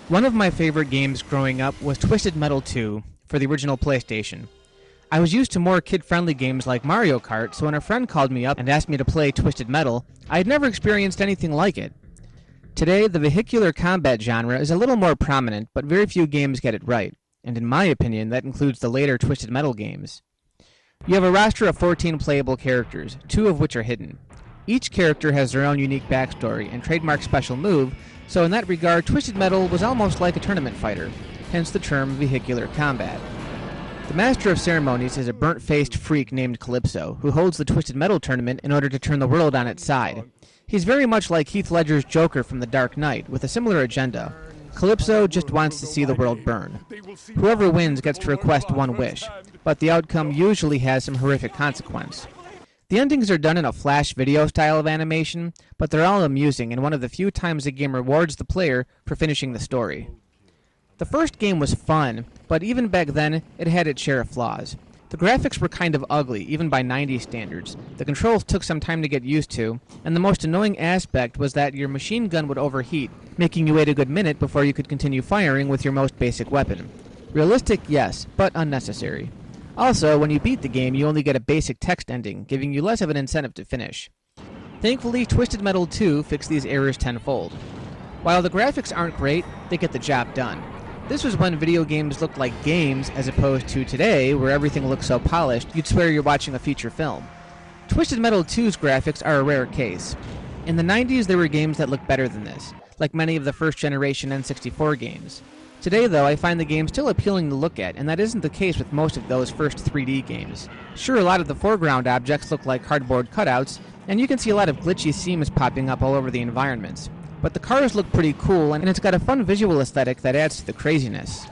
One of my favorite games growing up was Twisted Metal 2 for the original PlayStation. I was used to more kid-friendly games like Mario Kart, so when a friend called me up and asked me to play Twisted Metal, I had never experienced anything like it. Today, the vehicular combat genre is a little more prominent, but very few games get it right, and in my opinion, that includes the later Twisted Metal games. You have a roster of 14 playable characters, 2 of which are hidden. Each character has their own unique backstory and trademark special move, so in that regard, Twisted Metal was almost like a tournament fighter, hence the term vehicular combat. The Master of Ceremonies is a burnt-faced freak named Calypso, who holds the Twisted Metal tournament in order to turn the world on its side. He's very much like Heath Ledger's Joker from The Dark Knight, with a similar agenda. Calypso just wants to see the world burn. Whoever wins gets to request one wish, but the outcome usually has some horrific consequence. The endings are done in a flash video style of animation, but they're all amusing and one of the few times a game rewards the player for finishing the story. The first game was fun, but even back then, it had its share of flaws. The graphics were kind of ugly, even by 90s standards. The controls took some time to get used to, and the most annoying aspect was that your machine gun would overheat, making you wait a good minute before you could continue firing with your most basic weapon. Realistic, yes, but unnecessary. Also, when you beat the game, you only get a basic text ending, giving you less of an incentive to finish. Thankfully, Twisted Metal 2 fixed these errors tenfold. While the graphics aren't great, they get the job done. This was when video games looked like games as opposed to today, where everything looks so polished you'd swear you're watching a feature film. Twisted Metal 2's graphics are a rare case. In the 90s, there were games that looked better than this, like many of the first-generation N64 games. Today, though, I find the game still appealing to look at, and that isn't the case with most of those first 3D games. Sure, a lot of the foreground objects look like cardboard cutouts, and you can see a lot of glitchy seams popping up all over the environments. But the cars look pretty cool, and it's got a fun visual aesthetic that adds to the craziness.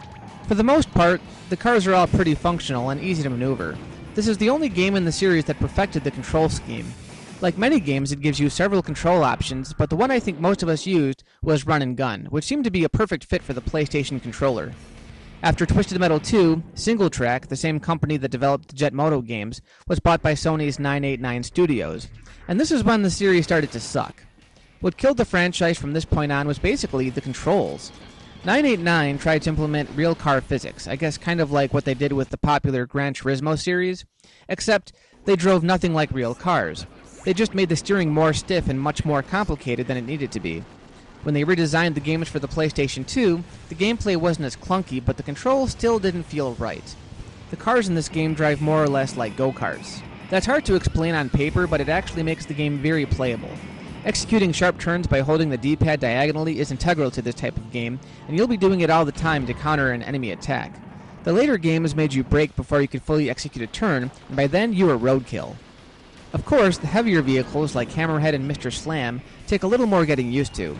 For the most part, the cars are all pretty functional and easy to maneuver. This is the only game in the series that perfected the control scheme. Like many games, it gives you several control options, but the one I think most of us used was Run and Gun, which seemed to be a perfect fit for the PlayStation controller. After Twisted Metal 2, Single Track, the same company that developed the Jet Moto games, was bought by Sony's 989 Studios, and this is when the series started to suck. What killed the franchise from this point on was basically the controls. 989 tried to implement real car physics, I guess kind of like what they did with the popular Gran Turismo series, except they drove nothing like real cars. They just made the steering more stiff and much more complicated than it needed to be. When they redesigned the games for the PlayStation 2, the gameplay wasn't as clunky, but the controls still didn't feel right. The cars in this game drive more or less like go-karts. That's hard to explain on paper, but it actually makes the game very playable. Executing sharp turns by holding the D-pad diagonally is integral to this type of game, and you'll be doing it all the time to counter an enemy attack. The later games made you brake before you could fully execute a turn, and by then you were roadkill. Of course, the heavier vehicles like Hammerhead and Mr. Slam take a little more getting used to.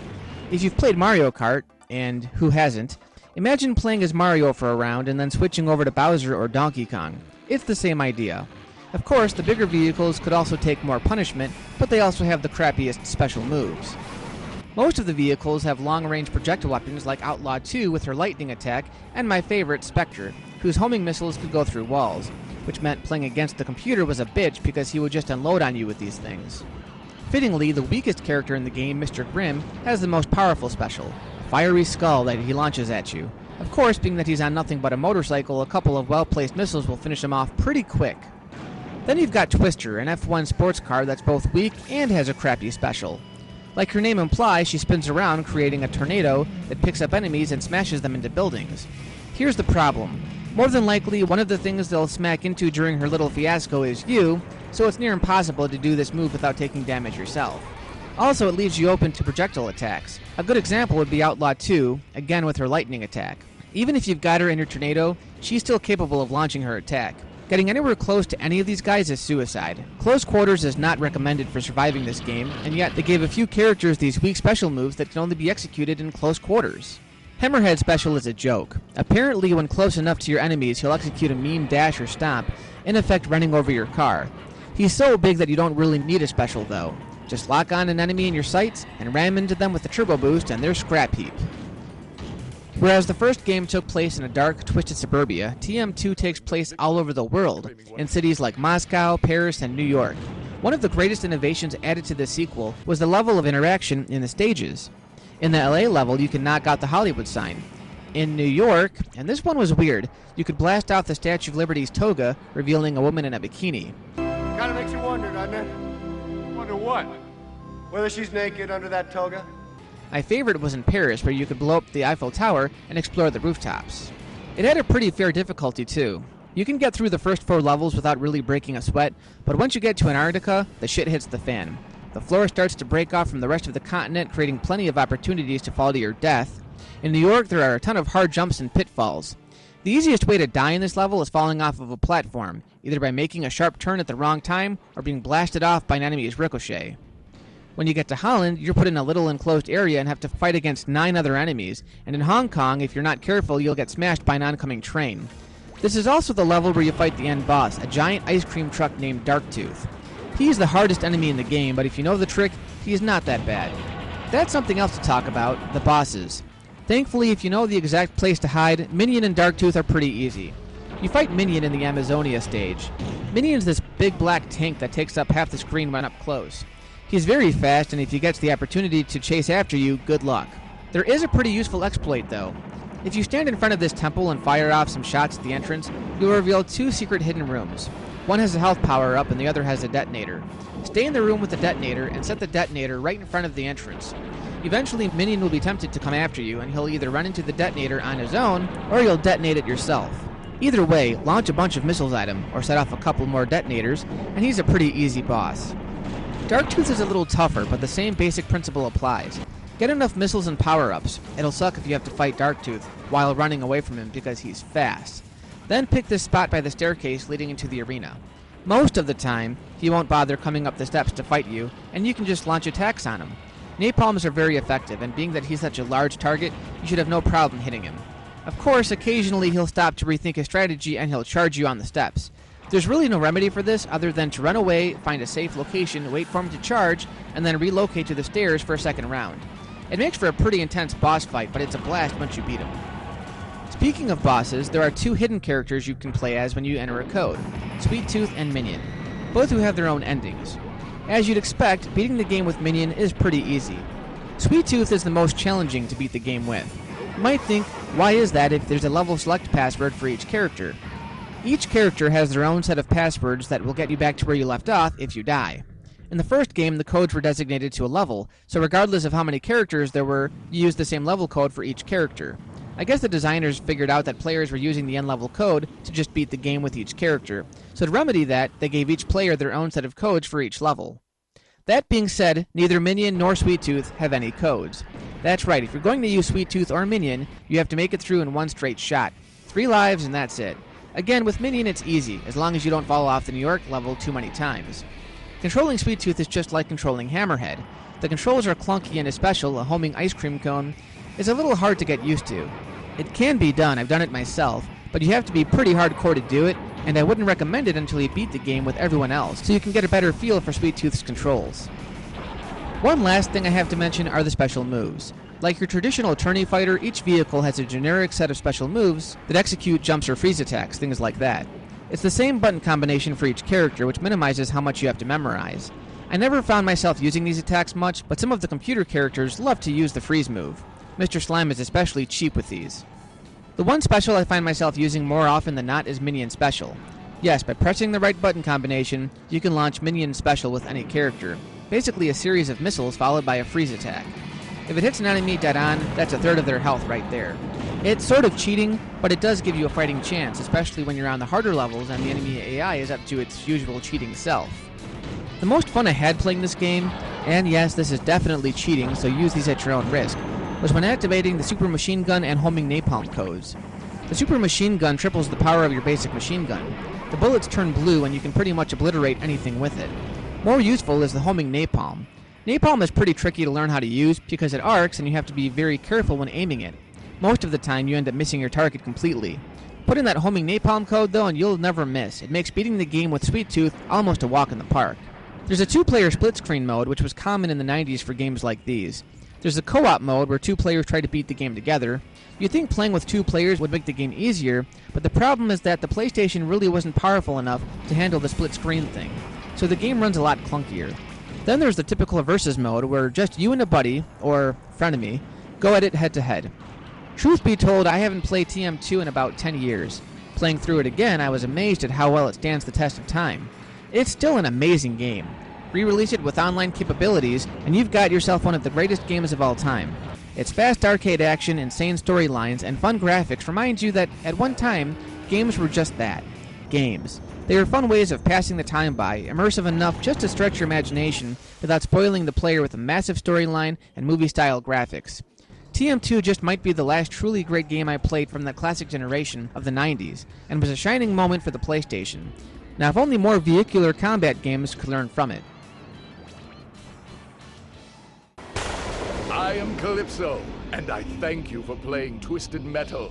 If you've played Mario Kart, and who hasn't, imagine playing as Mario for a round and then switching over to Bowser or Donkey Kong. It's the same idea. Of course, the bigger vehicles could also take more punishment, but they also have the crappiest special moves. Most of the vehicles have long-range projectile weapons like Outlaw 2 with her lightning attack, and my favorite, Spectre, whose homing missiles could go through walls, which meant playing against the computer was a bitch because he would just unload on you with these things. Fittingly, the weakest character in the game, Mr. Grimm, has the most powerful special, Fiery Skull, that he launches at you. Of course, being that he's on nothing but a motorcycle, a couple of well-placed missiles will finish him off pretty quick. Then you've got Twister, an F1 sports car that's both weak and has a crappy special. Like her name implies, she spins around creating a tornado that picks up enemies and smashes them into buildings. Here's the problem. More than likely, one of the things they'll smack into during her little fiasco is you, so it's near impossible to do this move without taking damage yourself. Also, it leaves you open to projectile attacks. A good example would be Outlaw 2, again with her lightning attack. Even if you've got her in your tornado, she's still capable of launching her attack. Getting anywhere close to any of these guys is suicide. Close quarters is not recommended for surviving this game, and yet they gave a few characters these weak special moves that can only be executed in close quarters. Hammerhead's special is a joke. Apparently, when close enough to your enemies, he'll execute a meme dash or stomp, in effect running over your car. He's so big that you don't really need a special, though. Just lock on an enemy in your sights and ram into them with a turbo boost, and they're scrap heap. Whereas the first game took place in a dark, twisted suburbia, TM2 takes place all over the world, in cities like Moscow, Paris, and New York. One of the greatest innovations added to this sequel was the level of interaction in the stages. In the LA level, you can knock out the Hollywood sign. In New York, and this one was weird, you could blast off the Statue of Liberty's toga, revealing a woman in a bikini. Kinda makes you wonder, doesn't it? Wonder what? Whether she's naked under that toga? My favorite was in Paris, where you could blow up the Eiffel Tower and explore the rooftops. It had a pretty fair difficulty, too. You can get through the first 4 levels without really breaking a sweat, but once you get to Antarctica, the shit hits the fan. The floor starts to break off from the rest of the continent, creating plenty of opportunities to fall to your death. In New York, there are a ton of hard jumps and pitfalls. The easiest way to die in this level is falling off of a platform, either by making a sharp turn at the wrong time or being blasted off by an enemy's ricochet. When you get to Holland, you're put in a little enclosed area and have to fight against 9 other enemies, and in Hong Kong, if you're not careful, you'll get smashed by an oncoming train. This is also the level where you fight the end boss, a giant ice cream truck named Darktooth. He's the hardest enemy in the game, but if you know the trick, he's not that bad. That's something else to talk about, the bosses. Thankfully, if you know the exact place to hide, Minion and Darktooth are pretty easy. You fight Minion in the Amazonia stage. Minion's this big black tank that takes up half the screen when up close. He's very fast, and if he gets the opportunity to chase after you, good luck. There is a pretty useful exploit, though. If you stand in front of this temple and fire off some shots at the entrance, you'll reveal 2 secret hidden rooms. One has a health power-up, and the other has a detonator. Stay in the room with the detonator and set the detonator right in front of the entrance. Eventually, Minion will be tempted to come after you, and he'll either run into the detonator on his own, or you'll detonate it yourself. Either way, launch a bunch of missiles at him, or set off a couple more detonators, and he's a pretty easy boss. Darktooth is a little tougher, but the same basic principle applies. Get enough missiles and power-ups. It'll suck if you have to fight Darktooth while running away from him because he's fast. Then pick this spot by the staircase leading into the arena. Most of the time, he won't bother coming up the steps to fight you, and you can just launch attacks on him. Napalms are very effective, and being that he's such a large target, you should have no problem hitting him. Of course, occasionally he'll stop to rethink his strategy and he'll charge you on the steps. There's really no remedy for this other than to run away, find a safe location, wait for him to charge, and then relocate to the stairs for a second round. It makes for a pretty intense boss fight, but it's a blast once you beat him. Speaking of bosses, there are 2 hidden characters you can play as when you enter a code, Sweet Tooth and Minion, both who have their own endings. As you'd expect, beating the game with Minion is pretty easy. Sweet Tooth is the most challenging to beat the game with. You might think, why is that if there's a level select password for each character? Each character has their own set of passwords that will get you back to where you left off if you die. In the first game, the codes were designated to a level, so regardless of how many characters there were, you used the same level code for each character. I guess the designers figured out that players were using the end-level code to just beat the game with each character, so to remedy that, they gave each player their own set of codes for each level. That being said, neither Minion nor Sweet Tooth have any codes. That's right, if you're going to use Sweet Tooth or Minion, you have to make it through in one straight shot. 3 lives and that's it. Again, with Minion it's easy, as long as you don't fall off the New York level too many times. Controlling Sweet Tooth is just like controlling Hammerhead. The controls are clunky and especially a homing ice cream cone is a little hard to get used to. It can be done, I've done it myself, but you have to be pretty hardcore to do it, and I wouldn't recommend it until you beat the game with everyone else, so you can get a better feel for Sweet Tooth's controls. One last thing I have to mention are the special moves. Like your traditional tourney fighter, each vehicle has a generic set of special moves that execute jumps or freeze attacks, things like that. It's the same button combination for each character, which minimizes how much you have to memorize. I never found myself using these attacks much, but some of the computer characters love to use the freeze move. Mr. Slime is especially cheap with these. The one special I find myself using more often than not is Minion Special. Yes, by pressing the right button combination, you can launch Minion Special with any character. Basically a series of missiles followed by a freeze attack. If it hits an enemy dead on, that's a third of their health right there. It's sort of cheating, but it does give you a fighting chance, especially when you're on the harder levels and the enemy AI is up to its usual cheating self. The most fun I had playing this game, and yes, this is definitely cheating, so use these at your own risk, was when activating the super machine gun and homing napalm codes. The super machine gun triples the power of your basic machine gun. The bullets turn blue and you can pretty much obliterate anything with it. More useful is the homing napalm. Napalm is pretty tricky to learn how to use because it arcs and you have to be very careful when aiming it. Most of the time you end up missing your target completely. Put in that homing napalm code though and you'll never miss. It makes beating the game with Sweet Tooth almost a walk in the park. There's a 2-player split screen mode which was common in the 90s for games like these. There's a co-op mode where 2 players try to beat the game together. You'd think playing with 2 players would make the game easier, but the problem is that the PlayStation really wasn't powerful enough to handle the split screen thing, so the game runs a lot clunkier. Then there's the typical versus mode where just you and a buddy, or frenemy, go at it head to head. Truth be told, I haven't played TM2 in about 10 years. Playing through it again, I was amazed at how well it stands the test of time. It's still an amazing game. Re-release it with online capabilities, and you've got yourself one of the greatest games of all time. Its fast arcade action, insane storylines, and fun graphics remind you that, at one time, games were just that. Games. They were fun ways of passing the time by, immersive enough just to stretch your imagination without spoiling the player with a massive storyline and movie-style graphics. TM2 just might be the last truly great game I played from that classic generation of the 90s, and was a shining moment for the PlayStation. Now, if only more vehicular combat games could learn from it. I am Calypso, and I thank you for playing Twisted Metal.